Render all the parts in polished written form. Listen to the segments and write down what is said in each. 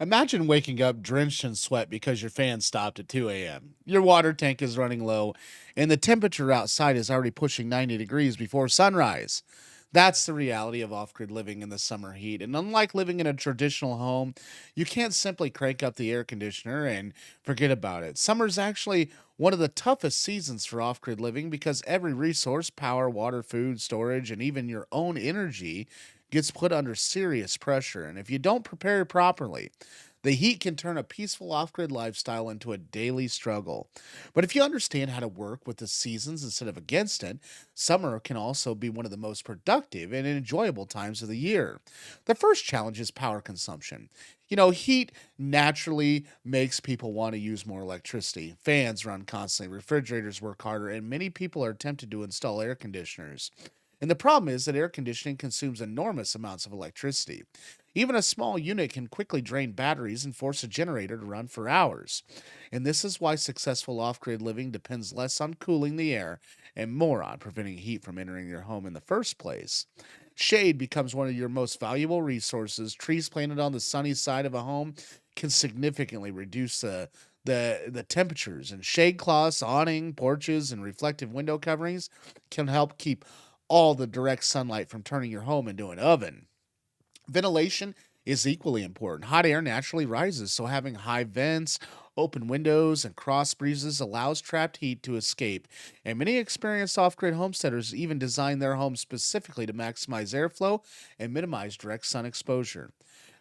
Imagine waking up drenched in sweat because your fan stopped at 2 a.m. Your water tank is running low, and the temperature outside is already pushing 90 degrees before sunrise. That's the reality of off grid living in the summer heat. And unlike living in a traditional home, you can't simply crank up the air conditioner and forget about it. Summer is actually one of the toughest seasons for off grid living because every resource power, water, food, storage, and even your own energy gets put under serious pressure. And if you don't prepare properly, the heat can turn a peaceful off grid lifestyle into a daily struggle. But if you understand how to work with the seasons instead of against it, summer can also be one of the most productive and enjoyable times of the year. The first challenge is power consumption. Heat naturally makes people want to use more electricity. Fans run constantly, refrigerators work harder, and many people are tempted to install air conditioners. And the problem is that air conditioning consumes enormous amounts of electricity. Even a small unit can quickly drain batteries and force a generator to run for hours. And this is why successful off grid living depends less on cooling the air and more on preventing heat from entering your home in the first place. Shade becomes one of your most valuable resources. Trees planted on the sunny side of a home can significantly reduce the temperatures, and shade cloths, awning, porches, and reflective window coverings can help keep all the direct sunlight from turning your home into an oven. Ventilation is equally important. Hot air naturally rises, so having high vents, open windows, and cross breezes allows trapped heat to escape. And many experienced off grid homesteaders even design their homes specifically to maximize airflow and minimize direct sun exposure.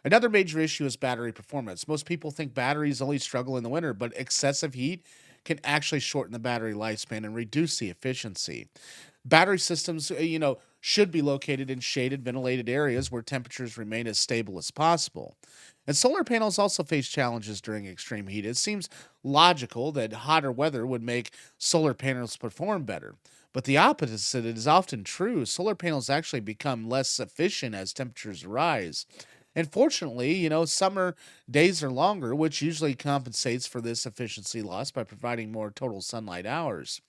Another major issue is battery performance. Most people think batteries only struggle in the winter, but excessive heat can actually shorten the battery lifespan and reduce the efficiency. Battery systems, should be located in shaded, ventilated areas where temperatures remain as stable as possible. And solar panels also face challenges during extreme heat. It seems logical that hotter weather would make solar panels perform better. But the opposite is often true. Solar panels actually become less efficient as temperatures rise. And fortunately, summer days are longer, which usually compensates for this efficiency loss by providing more total sunlight hours.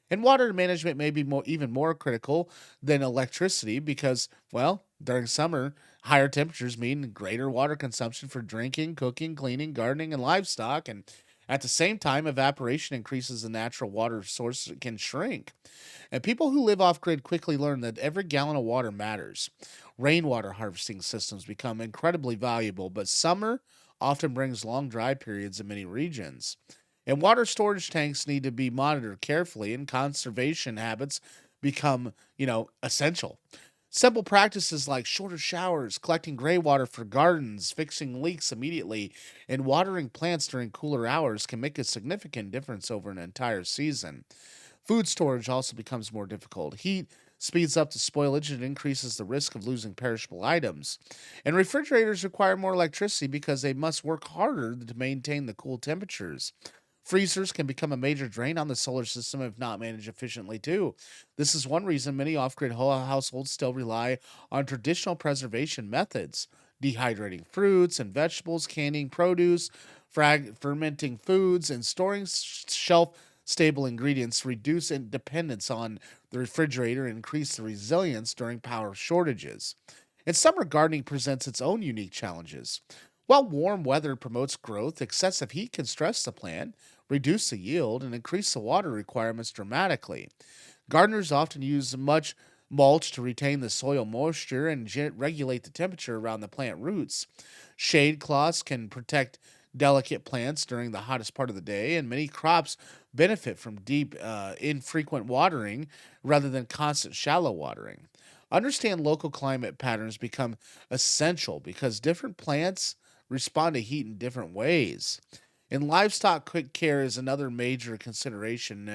And water management may be even more critical than electricity because, well, during summer, higher temperatures mean greater water consumption for drinking, cooking, cleaning, gardening, and livestock. And at the same time, evaporation increases the natural water source can shrink. And people who live off grid quickly learn that every gallon of water matters. Rainwater harvesting systems become incredibly valuable, but summer often brings long dry periods in many regions. And water storage tanks need to be monitored carefully, and conservation habits become, essential. Simple practices like shorter showers, collecting gray water for gardens, fixing leaks immediately, and watering plants during cooler hours can make a significant difference over an entire season. Food storage also becomes more difficult. Heat speeds up the spoilage and increases the risk of losing perishable items. And refrigerators require more electricity because they must work harder to maintain the cool temperatures. Freezers can become a major drain on the solar system if not managed efficiently, too. This is one reason many off grid households still rely on traditional preservation methods: dehydrating fruits and vegetables, canning produce, fermenting foods, and storing shelf stable ingredients reduce dependence on the refrigerator and increase the resilience during power shortages. And summer gardening presents its own unique challenges. While warm weather promotes growth, excessive heat can stress the plant, reduce the yield, and increase the water requirements dramatically. Gardeners often use much mulch to retain the soil moisture and regulate the temperature around the plant roots. Shade cloths can protect delicate plants during the hottest part of the day, and many crops benefit from deep, infrequent watering rather than constant shallow watering. Understand local climate patterns become essential because different plants respond to heat in different ways. And livestock quick care is another major consideration.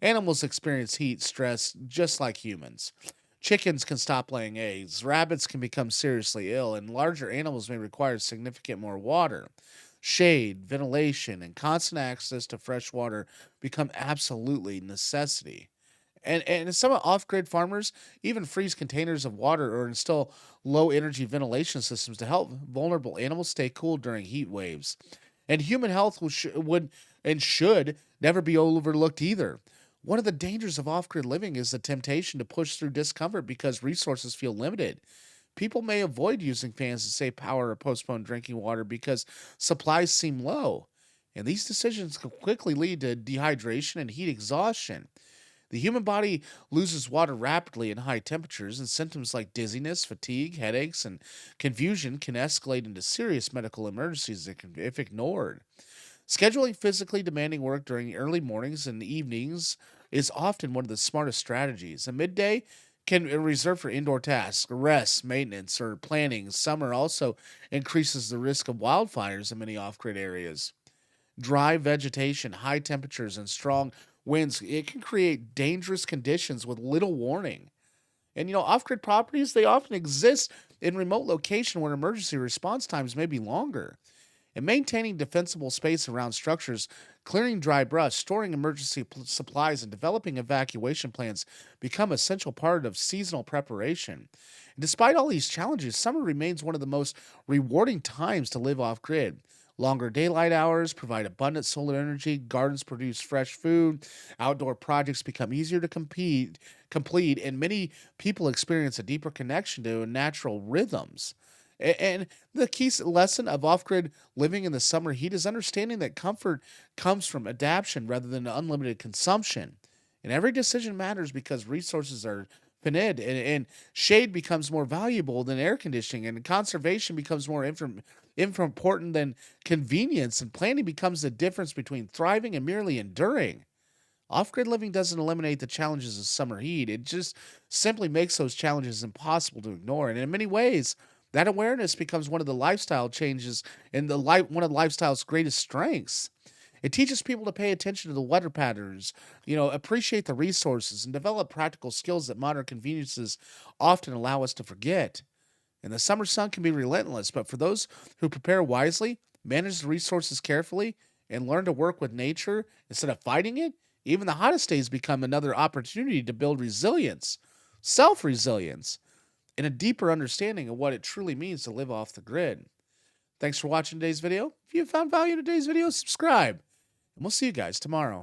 Animals experience heat stress just like humans. Chickens can stop laying eggs, rabbits can become seriously ill, and larger animals may require significant more water. Shade, ventilation, and constant access to fresh water become absolutely necessity. And some off-grid farmers even freeze containers of water or install low-energy ventilation systems to help vulnerable animals stay cool during heat waves. And human health would and should never be overlooked either. One of the dangers of off-grid living is the temptation to push through discomfort because resources feel limited. People may avoid using fans to save power or postpone drinking water because supplies seem low. And these decisions can quickly lead to dehydration and heat exhaustion. The human body loses water rapidly in high temperatures, and symptoms like dizziness, fatigue, headaches, and confusion can escalate into serious medical emergencies if ignored. Scheduling physically demanding work during early mornings and evenings is often one of the smartest strategies. A midday can reserve for indoor tasks, rest, maintenance, or planning. Summer also increases the risk of wildfires in many off grid areas. Dry vegetation, high temperatures, and strong winds, it can create dangerous conditions with little warning. And off-grid properties, they often exist in remote location where emergency response times may be longer. And maintaining defensible space around structures, clearing dry brush, storing emergency supplies, and developing evacuation plans become essential part of seasonal preparation. And despite all these challenges, summer remains one of the most rewarding times to live off grid. Longer daylight hours provide abundant solar energy, gardens produce fresh food, outdoor projects become easier to complete, and many people experience a deeper connection to natural rhythms. And the lesson of off grid living in the summer heat is understanding that comfort comes from adaptation rather than unlimited consumption. And every decision matters because resources are finite, and shade becomes more valuable than air conditioning, and conservation becomes more important than convenience, and planning becomes the difference between thriving and merely enduring. Off grid living doesn't eliminate the challenges of summer heat. It just simply makes those challenges impossible to ignore. And in many ways, that awareness becomes one of the lifestyle changes and one of the lifestyle's greatest strengths. It teaches people to pay attention to the weather patterns, appreciate the resources, and develop practical skills that modern conveniences often allow us to forget. And the summer sun can be relentless, but for those who prepare wisely, manage the resources carefully, and learn to work with nature instead of fighting it, even the hottest days become another opportunity to build resilience, self resilience, and a deeper understanding of what it truly means to live off the grid. Thanks for watching today's video. If you found value in today's video, subscribe, and we'll see you guys tomorrow.